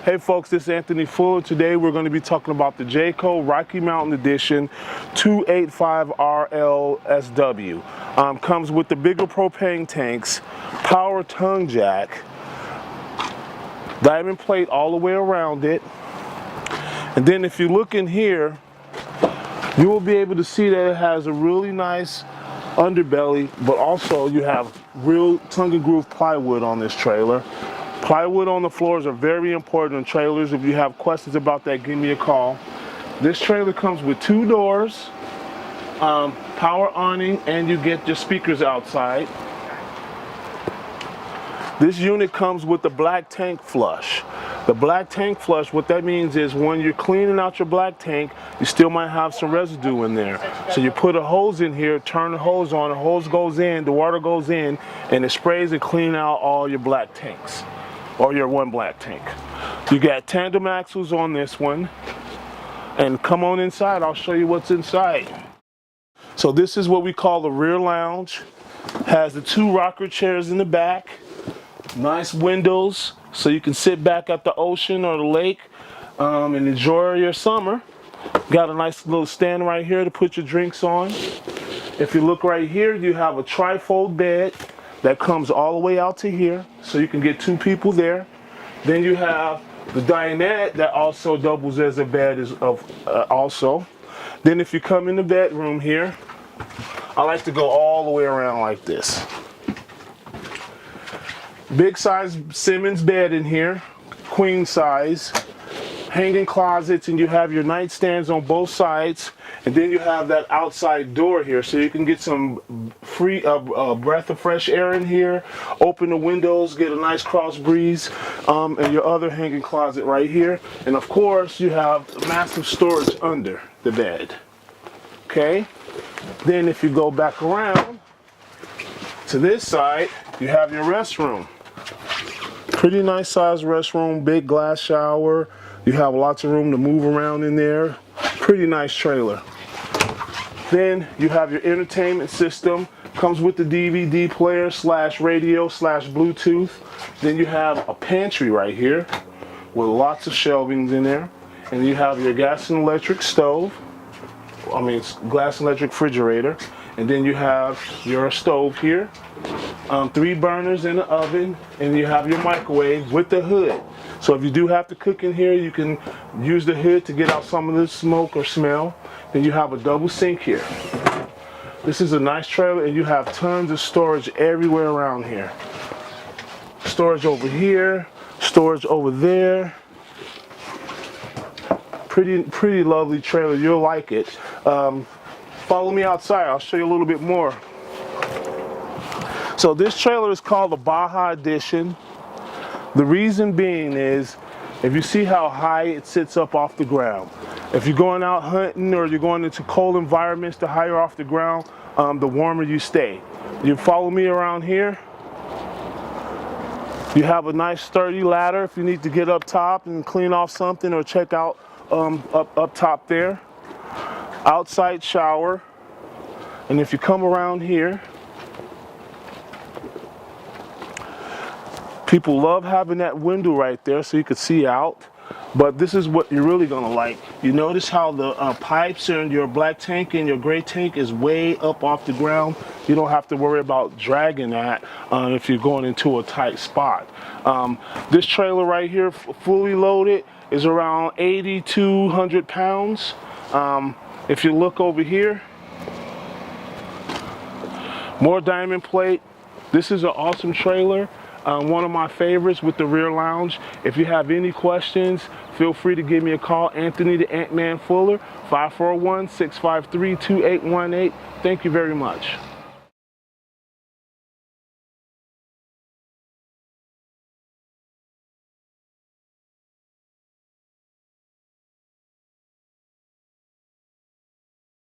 Hey folks, this is Anthony.Fuller. Today we're going to be talking about the Jayco Rocky Mountain Edition 285 RLSW. Comes with the bigger propane tanks, power tongue jack, diamond plate all the way around it. And then if you look in here, you will be able to see that it has a really nice underbelly, but also you have real tongue and groove plywood on this trailer. Plywood on the floors are very important in trailers. If you have questions about that, give me a call. This trailer comes with 2 doors, power awning, and you get your speakers outside. This unit comes with the black tank flush. The black tank flush, what that means is when you're cleaning out your black tank, you still might have some residue in there. So you put a hose in here, turn the hose on, the hose goes in, the water goes in, and it sprays and cleans out all your black tanks, or your one black tank. You got tandem axles on this one. And come on inside, I'll show you what's inside. So this is what we call the rear lounge. Has the 2 rocker chairs in the back. Nice windows, so you can sit back at the ocean or the lake and enjoy your summer. Got a nice little stand right here to put your drinks on. If you look right here, you have a trifold bed that comes all the way out to here, so you can get 2 people there. Then you have the dinette that also doubles as a bed also. Then if you come in the bedroom here, I like to go all the way around like this. Big size Simmons bed in here, queen size, hanging closets, and you have your nightstands on both sides. And then you have that outside door here, so you can get some free breath of fresh air in here. Open the windows, get a nice cross breeze, and your other hanging closet right here. And of course, you have massive storage under the bed. Okay. Then if you go back around to this side, you have your restroom. Pretty nice size restroom, big glass shower. You have lots of room to move around in there. Pretty nice trailer. Then you have your entertainment system. Comes with the DVD player / radio / Bluetooth. Then you have a pantry right here with lots of shelvings in there. And you have your gas and electric stove. Gas and electric refrigerator. And then you have your stove here. 3 burners in the oven, and you have your microwave with the hood. So if you do have to cook in here, you can use the hood to get out some of the smoke or smell. Then you have a double sink here. This is a nice trailer, and you have tons of storage everywhere around here. Storage over here, storage over there. Pretty lovely trailer. You'll like it. Follow me outside. I'll show you a little bit more. So this trailer is called the Baja Edition. The reason being is, if you see how high it sits up off the ground. If you're going out hunting or you're going into cold environments, the higher off the ground, the warmer you stay. You follow me around here. You have a nice sturdy ladder if you need to get up top and clean off something or check out up top there. Outside shower. And if you come around here, people love having that window right there so you can see out, but this is what you're really gonna like. You notice how the pipes in your black tank and your gray tank is way up off the ground. You don't have to worry about dragging that if you're going into a tight spot. This trailer right here, fully loaded, is around 80 to 100 pounds. If you look over here, more diamond plate. This is an awesome trailer. One of my favorites with the rear lounge. If you have any questions, feel free to give me a call. Anthony the Ant-Man Fuller, 541-653-2818. Thank you very much.